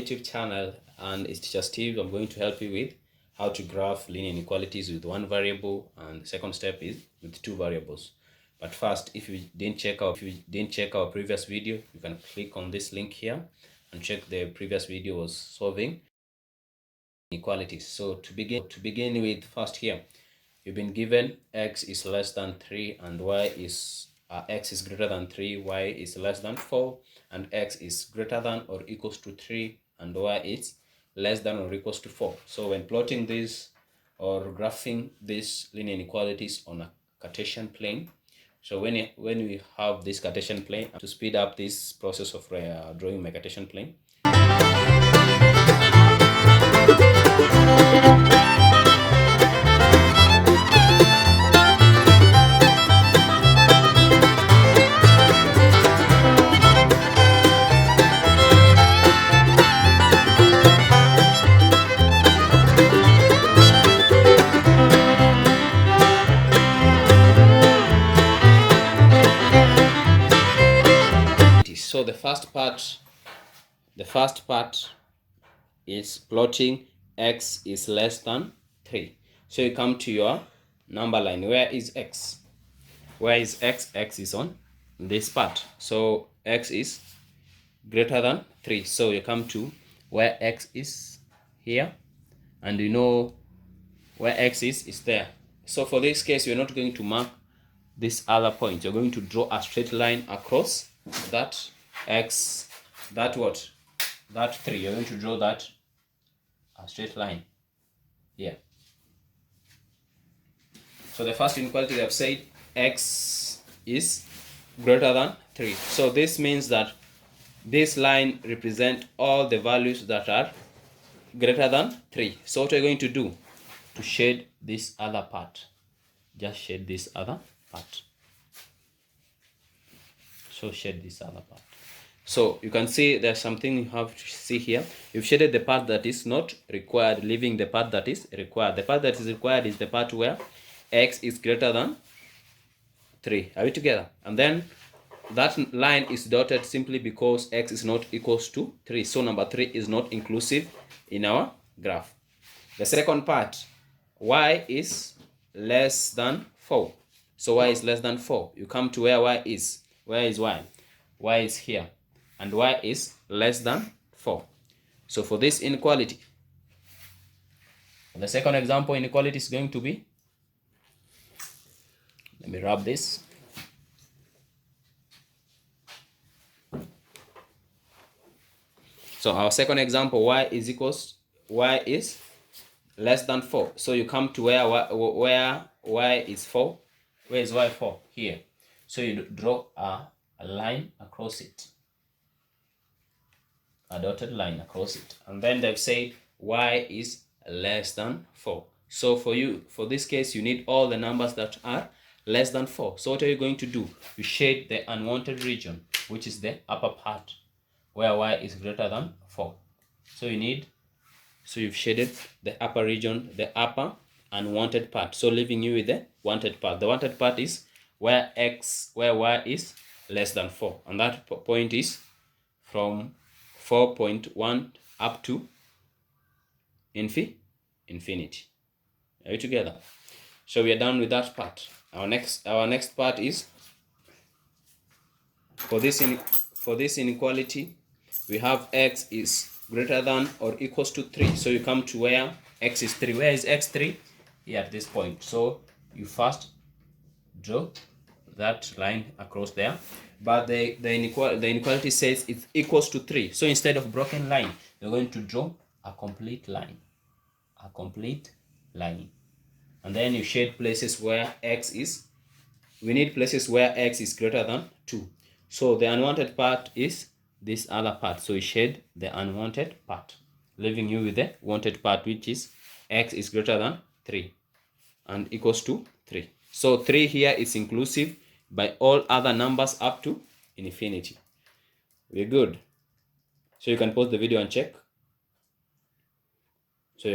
YouTube channel, and it's Teacher Steve. I'm going to help you with how to graph linear inequalities with one variable, and the second step is with two variables. But first, if you didn't check our previous video, you can click on this link here and check the previous video was solving inequalities. So to begin with, first here, you've been given x is less than 3 and y is x is greater than 3, y is less than 4, and x is greater than or equals to 3 and y is less than or equals to 4. So when plotting this or graphing these linear inequalities on a Cartesian plane, so when we have this Cartesian plane, to speed up this process of drawing my Cartesian plane, so the first part is plotting x is less than 3. So you come to your number line. Where is x? Where is x? X is on this part. So x is greater than 3. So you come to where x is here, and you know where x is there. So for this case, you're not going to mark this other point. You're going to draw a straight line across that x, that 3. You're going to draw that a straight line here. So the first inequality they have said x is greater than 3. So this means that this line represents all the values that are greater than 3. So what we're going to do to shade this other part, just shade this other part. So shade this other part. So you can see there's something you have to see here. You've shaded the part that is not required, leaving the part that is required. The part that is required is the part where x is greater than 3. Are we together? And then that line is dotted simply because x is not equals to 3. So number 3 is not inclusive in our graph. The second part, y is less than 4. So y is less than 4. You come to where y is. Where is y? Y is here. And y is less than 4. So for this inequality, the second example inequality is going to be, let me rub this. So our second example, y is less than 4. So you come to where y is 4. Where is y 4? Here. So you draw a line across it, a dotted line across it, and then they've said y is less than 4. So for this case, you need all the numbers that are less than 4. So what are you going to do? You shade the unwanted region, which is the upper part where y is greater than 4. So you've shaded the upper region, the upper unwanted part, so leaving you with the wanted part. The wanted part is where y is less than 4, and that point is from 4.1 up to infinity. Are we together? So we are done with that part. Our next part is for this inequality, we have x is greater than or equals to 3. So you come to where x is 3. Where is x 3? Here at this point. So you first draw that line across there, but the inequality says it equals to 3. So instead of broken line, you're going to draw a complete line, and then you shade places where x is. We need places where x is greater than 2. So the unwanted part is this other part. So you shade the unwanted part, leaving you with the wanted part, which is x is greater than 3 and equals to 3. So 3 here is inclusive by all other numbers up to infinity. We're good. So you can pause the video and check.